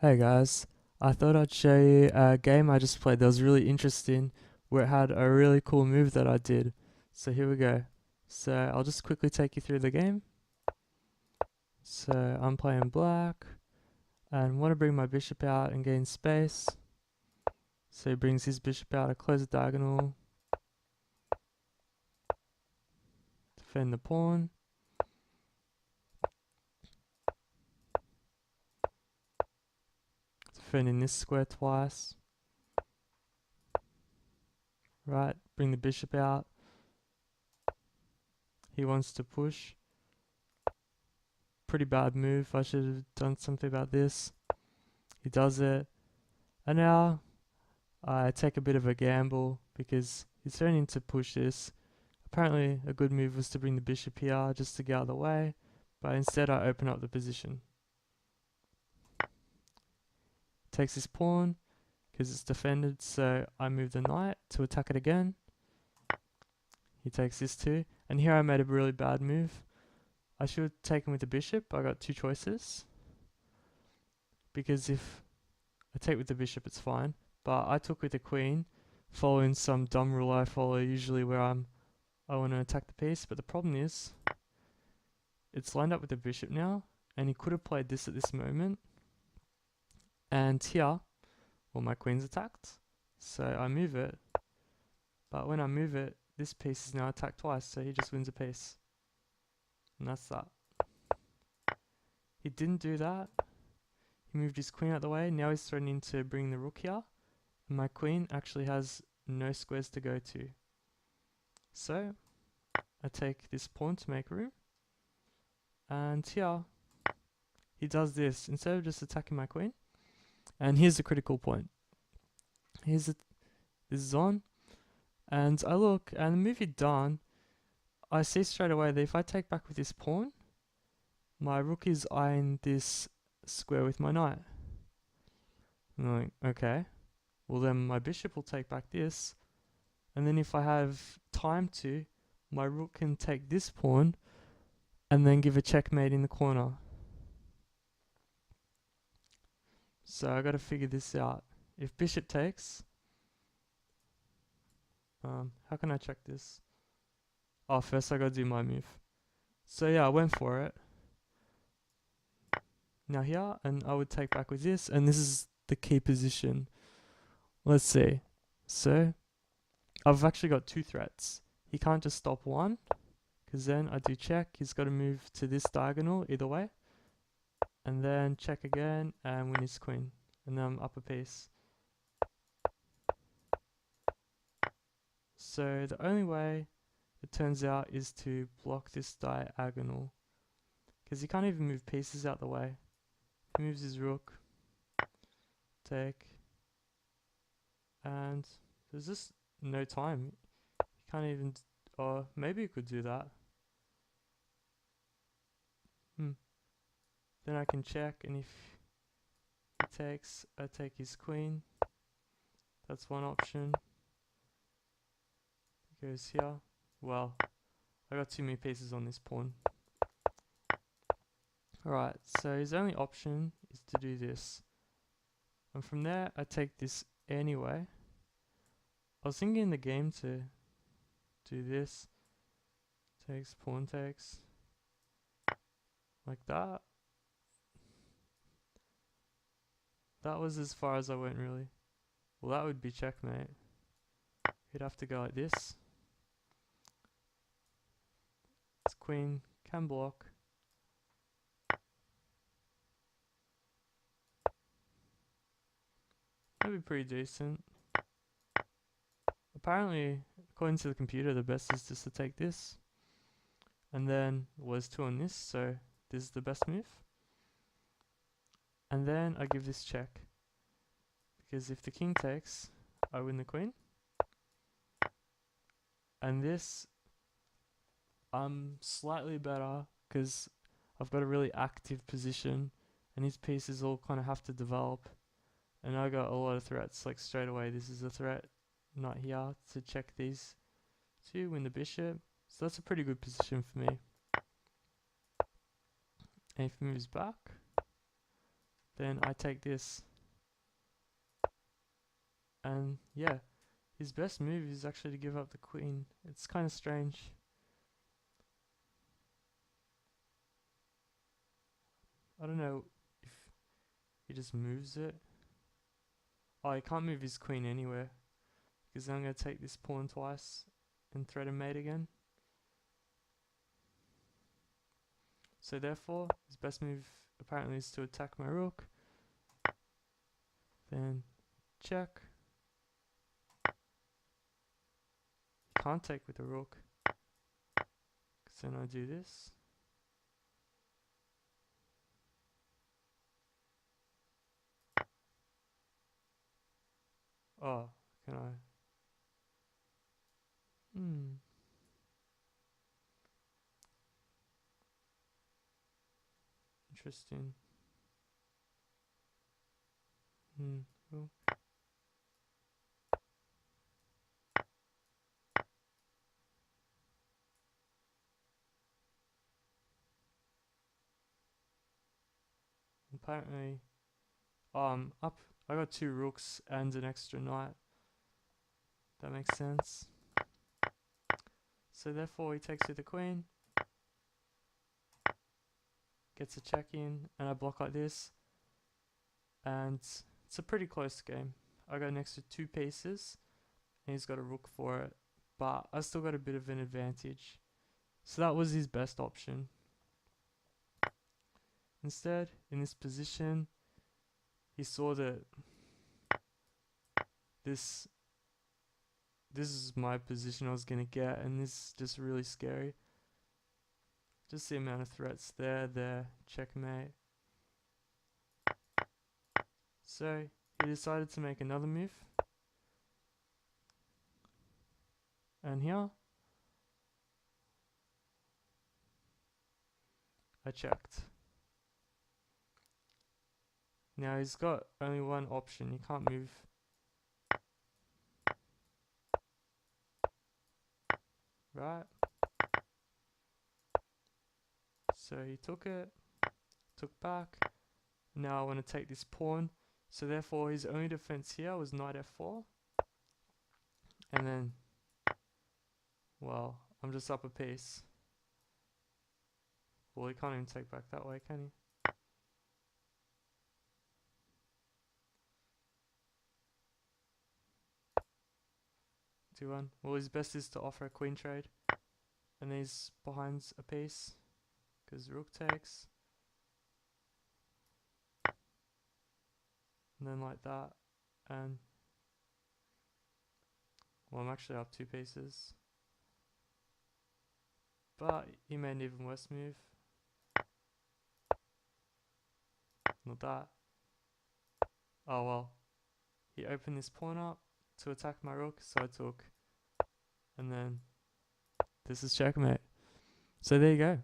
Hey guys, I thought I'd show you a game I just played that was really interesting where it had a really cool move that I did. So here we go. So I'll just quickly take you through the game. So I'm playing black and want to bring my bishop out and gain space. So he brings his bishop out, I close the diagonal, defend the pawn, defending this square twice, right, bring the bishop out. He wants to push. Pretty bad move, I should have done something about this. He does it. And now I take a bit of a gamble because he's threatening to push this. Apparently a good move was to bring the bishop here just to get out of the way, but instead I open up the position. Takes his pawn because it's defended, so I move the knight to attack it again. He takes this too, and here I made a really bad move. I should have taken with the bishop. I got two choices, because if I take with the bishop it's fine, but I took with the queen, following some dumb rule I follow usually where I want to attack the piece, but the problem is it's lined up with the bishop now, and he could have played this at this moment, and here, well, my queen's attacked, so I move it, but when I move it, this piece is now attacked twice, so he just wins a piece, and that's that. He didn't do that. He moved his queen out the way. Now he's threatening to bring the rook here, and my queen actually has no squares to go to, so I take this pawn to make room, and here he does this instead of just attacking my queen. And here's the critical point. This is on, and I look, and the move he'd done, I see straight away that if I take back with this pawn, my rook is eyeing this square with my knight. And I'm like, okay, well then my bishop will take back this, and then if I have time to, my rook can take this pawn, and then give a checkmate in the corner. So I gotta figure this out. If bishop takes, how can I check this? Oh, first I gotta do my move. So yeah, I went for it. Now here, and I would take back with this, and this is the key position. Let's see. So I've actually got two threats. He can't just stop one, because then I do check. He's got to move to this diagonal either way, and then check again and win his queen, and then I'm up a piece. So the only way it turns out is to block this diagonal, because he can't even move pieces out the way. He moves his rook, take, and there's just no time. He can't even, or maybe he could do that. Then I can check, and if he takes, I take his queen. That's one option. He goes here. Well, I got too many pieces on this pawn. Alright, so his only option is to do this. And from there, I take this anyway. I was thinking in the game to do this. Takes, pawn takes. Like that. That was as far as I went, really. Well, that would be checkmate. He'd have to go like this. His queen can block. That'd be pretty decent. Apparently, according to the computer, the best is just to take this. And then was 2 on this, so this is the best move. And then I give this check, because if the king takes, I win the queen. And this, I'm slightly better, because I've got a really active position, and his pieces all kind of have to develop. And I got a lot of threats, like straight away, this is a threat, not here, to check these two, win the bishop. So that's a pretty good position for me. And if he moves back, Then I take this. And yeah, his best move is actually to give up the queen. It's kind of strange. I don't know if he just moves it. Oh, he can't move his queen anywhere, because I'm going to take this pawn twice and thread a mate again. So therefore, his best move apparently is to attack my rook. Then check. Can't take with the rook, because then I do this. Oh, can I? Interesting. Well. Apparently, up. I got 2 rooks and an extra knight. That makes sense. So therefore, he takes with the queen, gets a check in, and I block like this. And it's a pretty close game. I got an extra 2 pieces, and he's got a rook for it, but I still got a bit of an advantage. So that was his best option. Instead, in this position, he saw that this is my position I was gonna get, and this is just really scary. Just the amount of threats there, checkmate. So he decided to make another move, and here I checked. Now he's got only one option, he can't move. Right? So he took it, took back. Now I want to take this pawn. So therefore his only defense here was knight f4. And then, well, I'm just up a piece. Well, he can't even take back that way, can he? 2-1. Well, his best is to offer a queen trade. And he's behind a piece, because rook takes. And then like that. And, well, I'm actually up 2 pieces. But he made an even worse move. Not that. Oh well. He opened this pawn up to attack my rook, so I took. And then this is checkmate. So there you go.